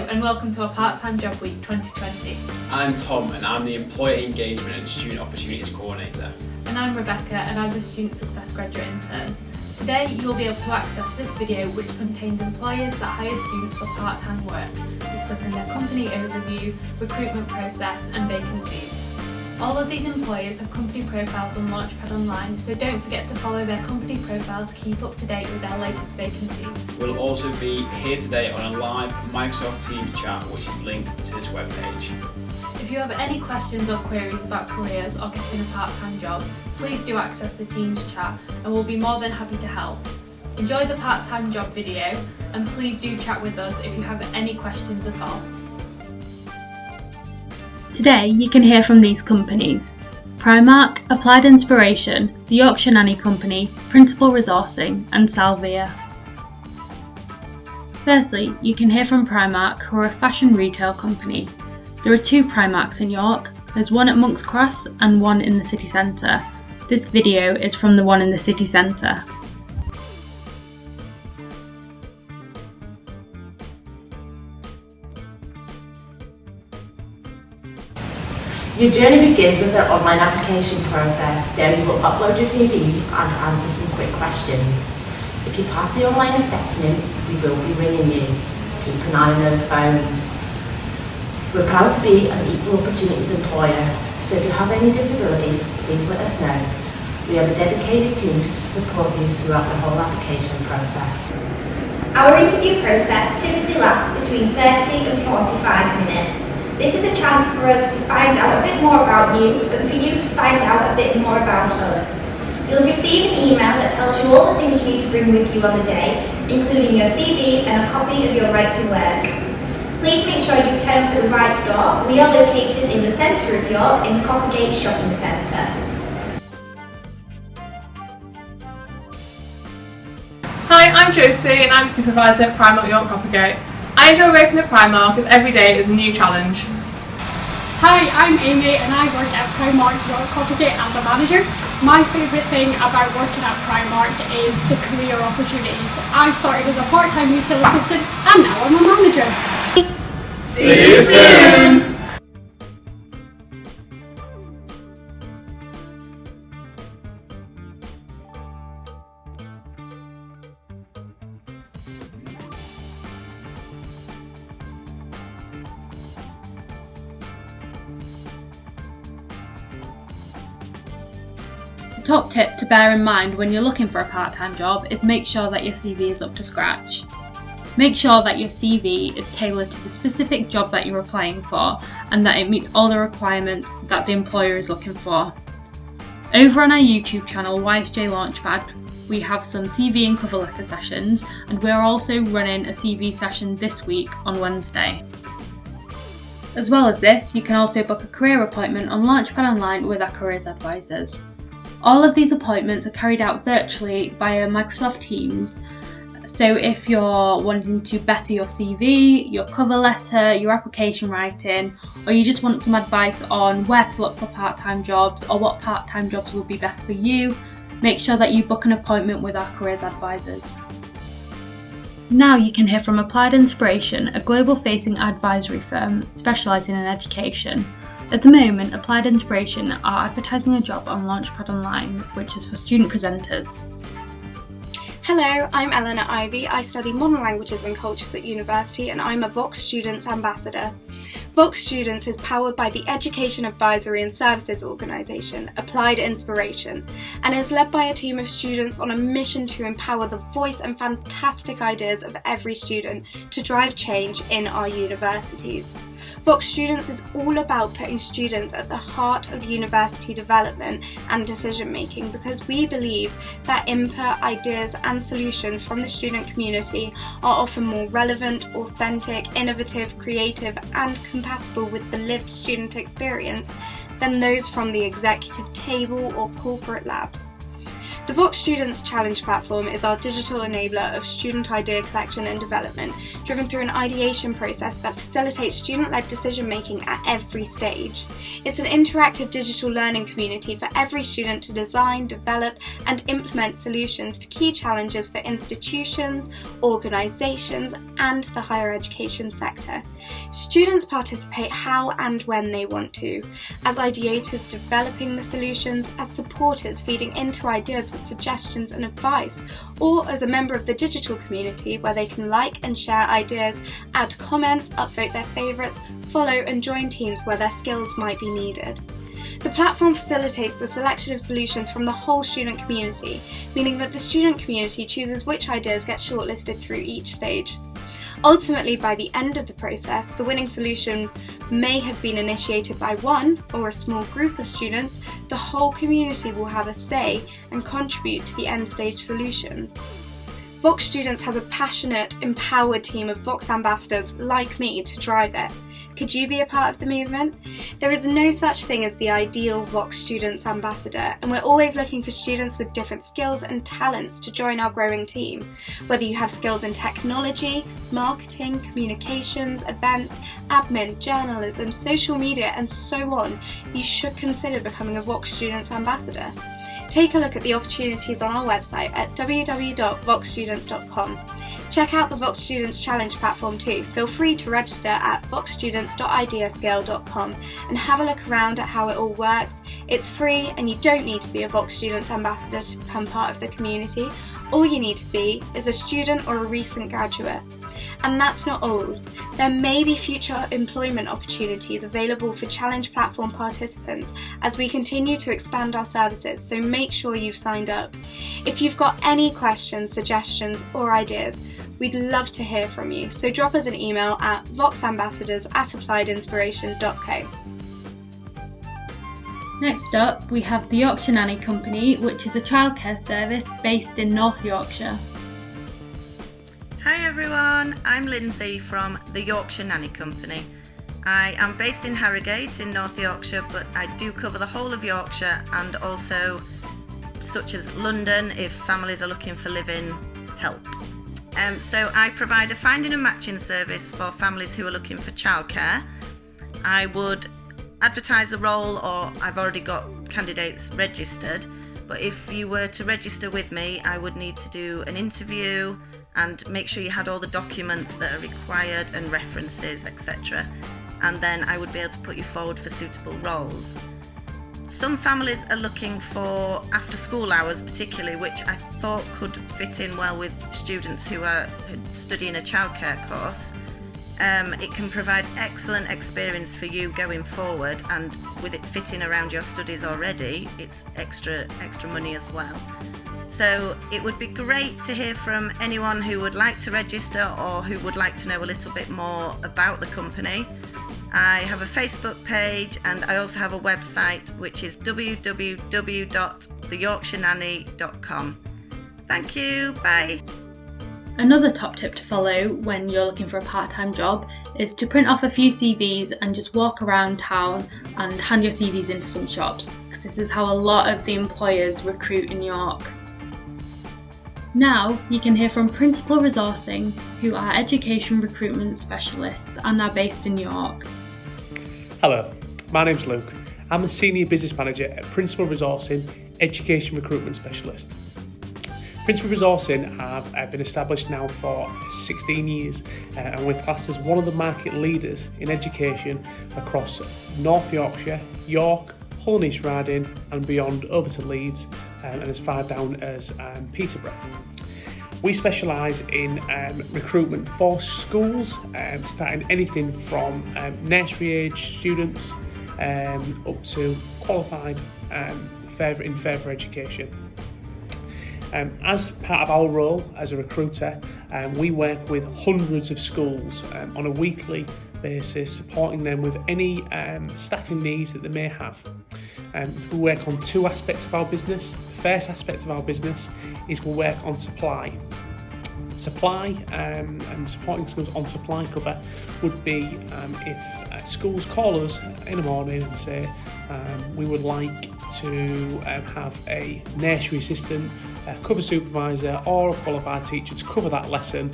and welcome to our Part-Time Job Week 2020. I'm Tom and I'm the Employer Engagement and Student Opportunities Coordinator. And I'm Rebecca and I'm the Student Success Graduate Intern. Today you'll be able to access this video which contains employers that hire students for part-time work, discussing their company overview, recruitment process and vacancies. All of these employers have company profiles on LaunchPad Online, so don't forget to follow their company profile to keep up to date with their latest vacancies. We'll also be here today on a live Microsoft Teams chat which is linked to this webpage. If you have any questions or queries about careers or getting a part-time job, please do access the Teams chat and we'll be more than happy to help. Enjoy the part-time job video and please do chat with us if you have any questions at all. Today you can hear from these companies: Primark, Applied Inspiration, the Yorkshire Nanny Company, Principal Resourcing and Salvere. Firstly, you can hear from Primark, who are a fashion retail company. There are two Primarks in York, there's one at Monk's Cross and one in the city centre. This video is from the one in the city centre. Your journey begins with our online application process. There you will upload your CV and answer some quick questions. If you pass the online assessment, we will be ringing you. Keep an eye on those phones. We're proud to be an equal opportunities employer, so if you have any disability, please let us know. We have a dedicated team to support you throughout the whole application process. Our interview process typically lasts between 30 and 45 minutes. This is a chance for us to find out a bit more about you and for you to find out a bit more about us. You'll receive an email that tells you all the things you need to bring with you on the day, including your CV and a copy of your right to work. Please make sure you turn up at the right store. We are located in the centre of York in the Coppergate Shopping Centre. Hi, I'm Josie and I'm a supervisor at Primark York Coppergate. I enjoy working at Primark as every day is a new challenge. Hi, I'm Amy and I work at Primark York Coppergate as a manager. My favourite thing about working at Primark is the career opportunities. I started as a part-time retail assistant and now I'm a manager. See you soon! The top tip to bear in mind when you're looking for a part-time job is make sure that your CV is up to scratch. Make sure that your CV is tailored to the specific job that you're applying for and that it meets all the requirements that the employer is looking for. Over on our YouTube channel YSJ Launchpad, we have some CV and cover letter sessions, and we're also running a CV session this week on Wednesday. As well as this, you can also book a career appointment on LaunchPad Online with our careers advisors. All of these appointments are carried out virtually via Microsoft Teams, so if you're wanting to better your CV, your cover letter, your application writing, or you just want some advice on where to look for part-time jobs or what part-time jobs will be best for you, make sure that you book an appointment with our careers advisors. Now you can hear from Applied Inspiration, a global-facing advisory firm specialising in education. At the moment, Applied Inspiration are advertising a job on LaunchPad Online, which is for student presenters. Hello, I'm Eleanor Ivy. I study modern languages and cultures at university and I'm a Vox Students Ambassador. Vox Students is powered by the Education Advisory and Services organisation, Applied Inspiration, and is led by a team of students on a mission to empower the voice and fantastic ideas of every student to drive change in our universities. Vox Students is all about putting students at the heart of university development and decision making because we believe that input, ideas and solutions from the student community are often more relevant, authentic, innovative, creative and compatible with the lived student experience than those from the executive table or corporate labs. The Vox Students Challenge platform is our digital enabler of student idea collection and development, driven through an ideation process that facilitates student-led decision-making at every stage. It's an interactive digital learning community for every student to design, develop, and implement solutions to key challenges for institutions, organisations, and the higher education sector. Students participate how and when they want to, as ideators developing the solutions, as supporters feeding into ideas with suggestions and advice, or as a member of the digital community where they can like and share ideas, add comments, upvote their favourites, follow and join teams where their skills might be needed. The platform facilitates the selection of solutions from the whole student community, meaning that the student community chooses which ideas get shortlisted through each stage. Ultimately, by the end of the process, the winning solution may have been initiated by one or a small group of students. The whole community will have a say and contribute to the end stage solution. Vox Students has a passionate, empowered team of Vox ambassadors like me to drive it. Could you be a part of the movement? There is no such thing as the ideal Vox Students ambassador, and we're always looking for students with different skills and talents to join our growing team. Whether you have skills in technology, marketing, communications, events, admin, journalism, social media, and so on, you should consider becoming a Vox Students ambassador. Take a look at the opportunities on our website at www.voxstudents.com. Check out the Vox Students Challenge platform too. Feel free to register at voxstudents.ideascale.com and have a look around at how it all works. It's free and you don't need to be a Vox Students ambassador to become part of the community. All you need to be is a student or a recent graduate. And that's not all. There may be future employment opportunities available for Challenge platform participants as we continue to expand our services, so make sure you've signed up. If you've got any questions, suggestions or ideas, we'd love to hear from you, so drop us an email at voxambassadors@appliedinspiration.co. Next up, we have the Yorkshire Nanny Company, which is a childcare service based in North Yorkshire. Hi everyone, I'm Lindsay from the Yorkshire Nanny Company. I am based in Harrogate in North Yorkshire, but I do cover the whole of Yorkshire and also such as London if families are looking for live-in help. So I provide a finding and matching service for families who are looking for childcare. I would advertise the role, or I've already got candidates registered, but if you were to register with me, I would need to do an interview and make sure you had all the documents that are required and references, etc. And then I would be able to put you forward for suitable roles. Some families are looking for after school hours particularly, which I thought could fit in well with students who are studying a childcare course. It can provide excellent experience for you going forward, and with it fitting around your studies already, it's extra money as well. So it would be great to hear from anyone who would like to register or who would like to know a little bit more about the company. I have a Facebook page and I also have a website, which is www.theyorkshirenanny.com. Thank you, bye. Another top tip to follow when you're looking for a part-time job is to print off a few CVs and just walk around town and hand your CVs into some shops, because this is how a lot of the employers recruit in York. Now you can hear from Principal Resourcing, who are education recruitment specialists and are based in York. Hello, my name's Luke. I'm a Senior Business Manager at Principal Resourcing, Education Recruitment Specialist. Principal Resourcing have been established now for 16 years and we're classed as one of the market leaders in education across North Yorkshire, York, Hull and East Riding and beyond over to Leeds and as far down as Peterborough. We specialise in recruitment for schools, starting anything from nursery age students up to qualified in further education. As part of our role as a recruiter, we work with hundreds of schools on a weekly basis, supporting them with any staffing needs that they may have. We work on two aspects of our business. The first aspect of our business is we work on supply. Supply and supporting schools on supply cover would be if schools call us in the morning and say we would like to have a nursery assistant, a cover supervisor or a qualified teacher to cover that lesson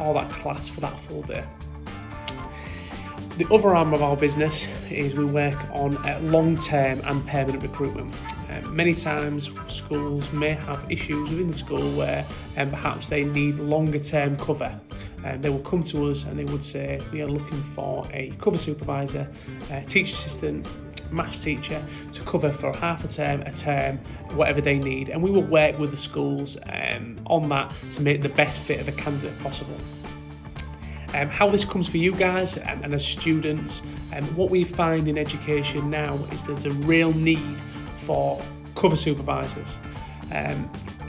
or that class for that full day. The other arm of our business is we work on long-term and permanent recruitment. Many times schools may have issues within the school where perhaps they need longer-term cover. They will come to us and they would say we are looking for a cover supervisor, a teacher assistant, maths teacher to cover for half a term, whatever they need, and we will work with the schools on that to make the best fit of the candidate possible. How this comes for you guys and as students, what we find in education now is there's a real need for cover supervisors.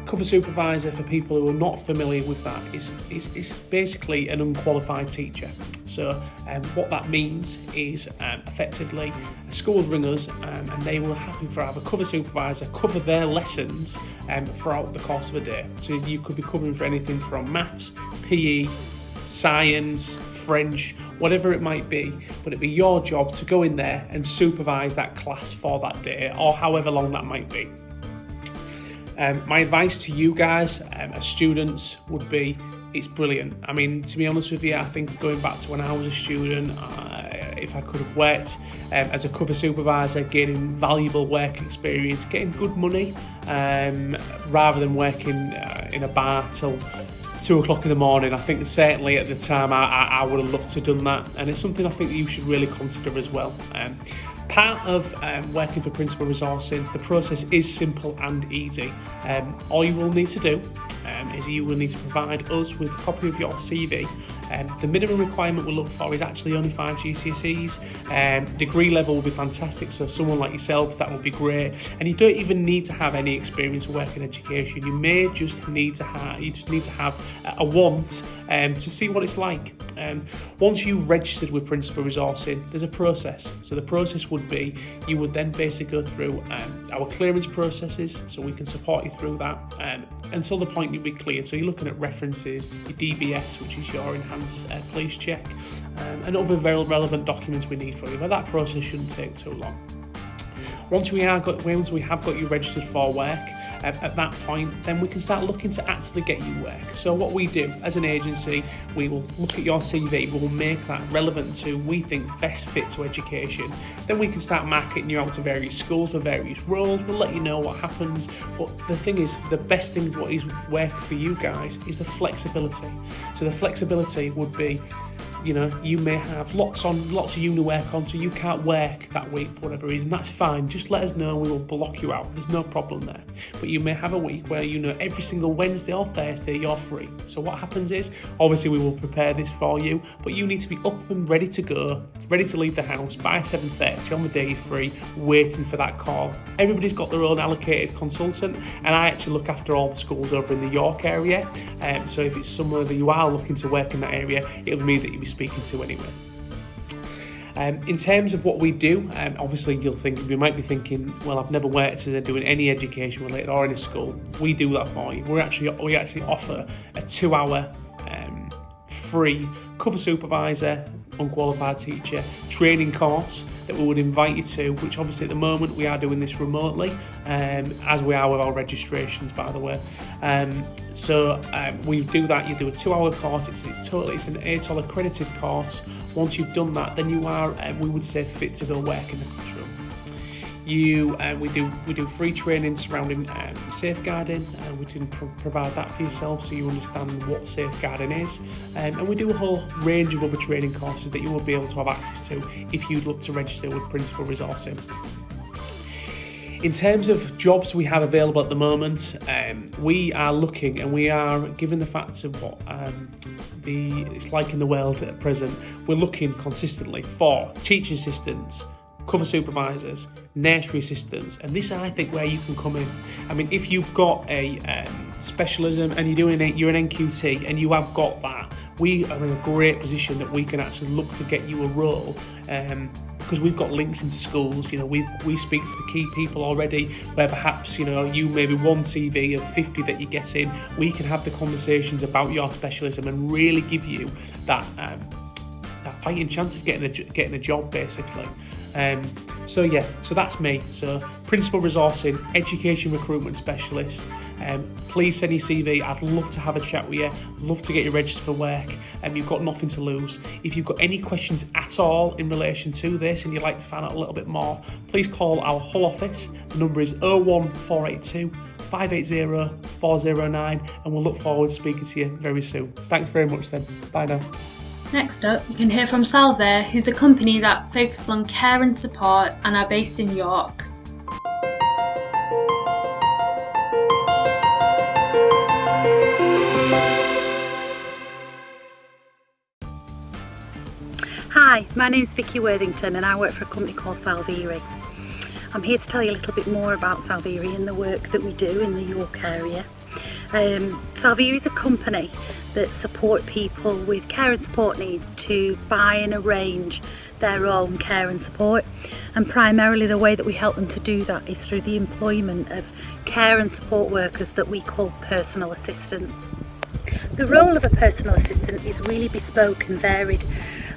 Cover supervisor, for people who are not familiar with that, is basically an unqualified teacher. So what that means is effectively a school will ring us and they will happy for have a cover supervisor cover their lessons throughout the course of a day. So you could be covering for anything from maths, PE, science, French, whatever it might be, but it'd be your job to go in there and supervise that class for that day or however long that might be. My advice to you guys as students would be, it's brilliant. I mean, to be honest with you, I think going back to when I was a student, if I could have worked as a cover supervisor, gaining valuable work experience, getting good money, rather than working in a bar till 2 o'clock in the morning, I think certainly at the time I would have looked to done that, and it's something I think you should really consider as well. Part of working for Principal Resourcing, the process is simple and easy. All you will need to do is you will need to provide us with a copy of your CV. The minimum requirement we'll look for is actually only 5 GCSEs. Degree level will be fantastic, so someone like yourself, that would be great. And you don't even need to have any experience working in education. You may just need to have a want to see what it's like. Once you've registered with Principal Resourcing, there's a process. So the process would be, you would then basically go through our clearance processes, so we can support you through that until the point you'll be cleared. So you're looking at references, your DBS, which is your enhanced police check, and other very relevant documents we need for you. But that process shouldn't take too long. Once we have got you registered for work, at that point, then we can start looking to actively get you work. So what we do as an agency, we will look at your CV, we will make that relevant to, we think, best fit to education. Then we can start marketing you out to various schools for various roles. We'll let you know what happens. But the thing is, the best thing what is working for you guys is the flexibility. So the flexibility would be, you know, you may have lots of uni work on, so you can't work that week for whatever reason. That's fine. Just let us know, we will block you out. There's no problem there. But you may have a week where, you know, every single Wednesday or Thursday you're free. So what happens is, obviously we will prepare this for you, but you need to be up and ready to go, ready to leave the house by 7:30 on the day you're free, waiting for that call. Everybody's got their own allocated consultant, and I actually look after all the schools over in the York area. So if it's somewhere that you are looking to work in that area, it'll mean that you'll be speaking to anyway. In terms of what we do, obviously you might be thinking, well, I've never worked as doing any education related or in a school. We do that for you. We actually offer a 2-hour free cover supervisor, unqualified teacher training course that we would invite you to, which obviously at the moment we are doing this remotely, as we are with our registrations, by the way. So we do that. You do a 2-hour course. It's an ATOL accredited course. Once you've done that, then you are, we would say, fit to go work in the classroom. We do free training surrounding safeguarding, and we can provide that for yourself so you understand what safeguarding is. And we do a whole range of other training courses that you will be able to have access to if you'd look to register with Principal Resourcing. In terms of jobs we have available at the moment, we are looking, and we are, given the facts of what it's like in the world at present, we're looking consistently for teaching assistants, cover supervisors, nursery assistants, and this is, I think, where you can come in. I mean, if you've got a specialism and you're an NQT and you have got that, we are in a great position that we can actually look to get you a role because we've got links into schools. You know, we speak to the key people already, where perhaps, you know, you maybe one CV of 50 that you get in, we can have the conversations about your specialism and really give you that fighting chance of getting a job, basically. So that's me. So Principal Resourcing, Education Recruitment Specialist. Please send your CV. I'd love to have a chat with you. Love to get you registered for work. You've got nothing to lose. If you've got any questions at all in relation to this and you'd like to find out a little bit more, please call our Hull office. The number is 01482 580 409, and we'll look forward to speaking to you very soon. Thanks very much then. Bye now. Next up, you can hear from Salvere, who's a company that focuses on care and support and are based in York. Hi, my name's Vicky Worthington and I work for a company called Salvere. I'm here to tell you a little bit more about Salvere and the work that we do in the York area. Salvere is a company that support people with care and support needs to buy and arrange their own care and support, and primarily the way that we help them to do that is through the employment of care and support workers that we call personal assistants. The role of a personal assistant is really bespoke and varied,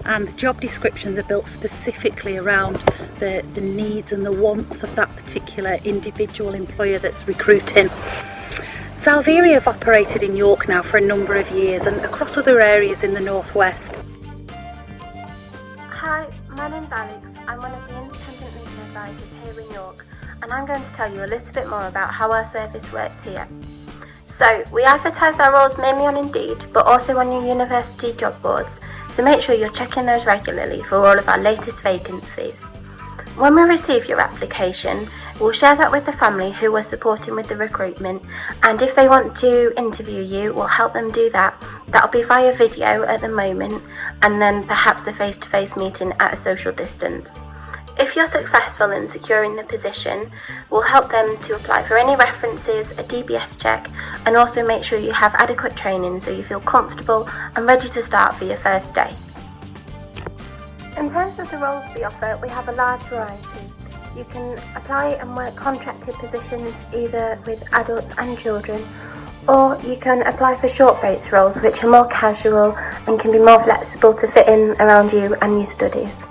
and the job descriptions are built specifically around the needs and the wants of that particular individual employer that's recruiting. Salvere have operated in York now for a number of years and across other areas in the northwest. Hi, my name's Alex. I'm one of the independent legal advisors here in York, and I'm going to tell you a little bit more about how our service works here. So, we advertise our roles mainly on Indeed, but also on your university job boards, so make sure you're checking those regularly for all of our latest vacancies. When we receive your application, we'll share that with the family who we're supporting with the recruitment, and if they want to interview you, we'll help them do that. That'll be via video at the moment, and then perhaps a face-to-face meeting at a social distance. If you're successful in securing the position, we'll help them to apply for any references, a DBS check, and also make sure you have adequate training so you feel comfortable and ready to start for your first day. In terms of the roles we offer, we have a large variety. You can apply and work contracted positions either with adults and children, or you can apply for short breaks roles which are more casual and can be more flexible to fit in around you and your studies.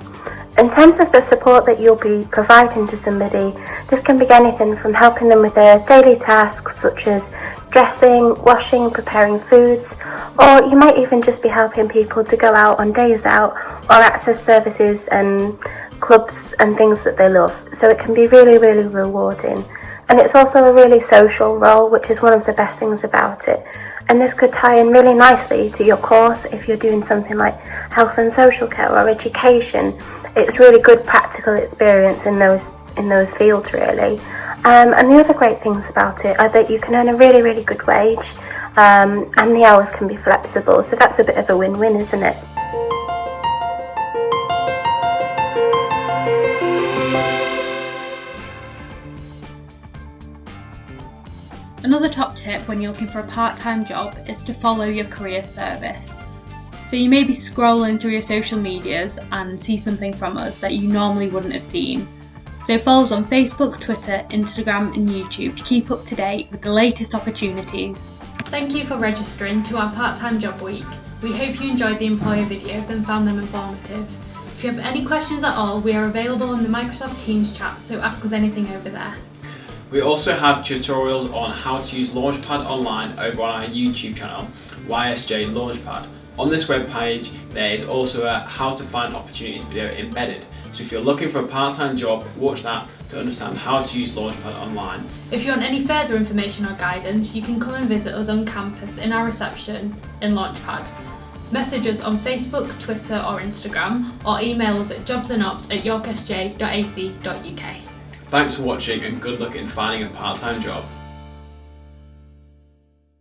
In terms of the support that you'll be providing to somebody, this can be anything from helping them with their daily tasks such as dressing, washing, preparing foods, or you might even just be helping people to go out on days out or access services and clubs and things that they love. So it can be really, really rewarding. And it's also a really social role, which is one of the best things about it. And this could tie in really nicely to your course if you're doing something like health and social care or education. It's really good practical experience in those fields, really. And the other great things about it are that you can earn a really, really good wage, and the hours can be flexible. So that's a bit of a win-win, isn't it? Another top tip when you're looking for a part-time job is to follow your career service. So you may be scrolling through your social medias and see something from us that you normally wouldn't have seen. So follow us on Facebook, Twitter, Instagram and YouTube to keep up to date with the latest opportunities. Thank you for registering to our part-time job week. We hope you enjoyed the employer videos and found them informative. If you have any questions at all, we are available on the Microsoft Teams chat, so ask us anything over there. We also have tutorials on how to use LaunchPad Online over on our YouTube channel, YSJ LaunchPad. On this webpage, there is also a how to find opportunities video embedded. So if you're looking for a part-time job, watch that to understand how to use LaunchPad Online. If you want any further information or guidance, you can come and visit us on campus in our reception in LaunchPad. Message us on Facebook, Twitter or Instagram, or email us at jobsandops@yorksj.ac.uk. Thanks for watching and good luck in finding a part-time job.